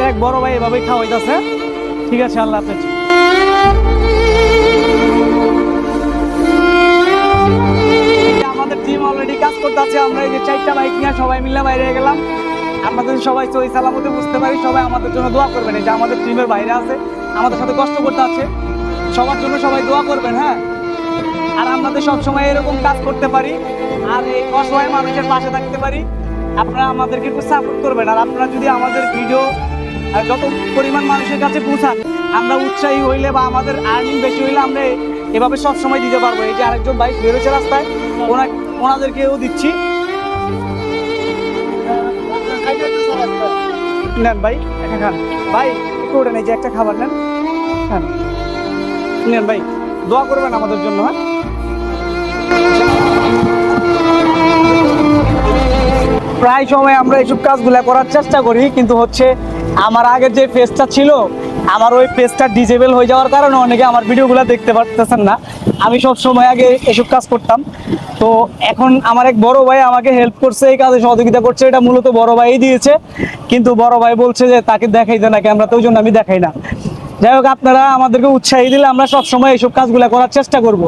এক বড় ভাই এভাবেই খাওয়াইতেছে। ঠিক আছে, আল্লাহ হাফেজ। আমাদের টিম অলরেডি কাজ করতে আছে। আমরা এই যে 4টা বাইক নিয়ে সবাই মিলে বাইরে গেলাম। আমাদের সবাই সহি সালামতে বুঝতে পারি, সবাই আমাদের জন্য দোয়া করবেন। এই যে আমাদের টিমের বাইরে আছে, আমাদের সাথে কষ্ট করতে আছে, সবার জন্য সবাই দোয়া করবেন। হ্যাঁ, আর আমাদের সবসময় এরকম কাজ করতে পারি আর এই অসহায় মানুষের পাশে থাকতে পারি। আপনারা আমাদেরকে একটু সাপোর্ট করবেন। আর আপনারা যদি আমাদের ভিডিও যত পরিমাণ মানুষের কাছে পৌঁছান, আমরা উৎসাহী হইলে বা আমাদের আর্নিং বেশি হইলে আমরা এভাবে সব সময় দিতে পারবো। এই যে আরেকজন বাইক বেরোচ্ছে রাস্তায়, ওনাদেরকেও দিচ্ছি। নেন ভাই, একটা খান ভাই, একটু ওঠেন, এই যে একটা খাবার নেন, খান, নেন ভাই, দোয়া করবেন আমাদের জন্য। হ্যাঁ, প্রায় সময় আমরা এইসব কাজগুলো করার চেষ্টা করি, কিন্তু হচ্ছে আমার আগের যে পেজটা ছিল, আমার ওই পেজটা ডিসেবল হয়ে যাওয়ার কারণে অনেকে আমার ভিডিওগুলো দেখতে পারতেছেন না। আমি সব সময় আগে এসব কাজ করতাম। তো এখন আমার এক বড় ভাই আমাকে হেল্প করছে, এই কাজে সহযোগিতা করছে। এটা মূলত বড় ভাই দিয়েছে, কিন্তু বড় ভাই বলছে যে তাকে দেখাইতে না ক্যামেরাতে, ওই জন্য আমি দেখাই না। যাই হোক, আপনারা আমাদেরকে উৎসাহী দিলে আমরা সব সময় এইসব কাজগুলো করার চেষ্টা করব।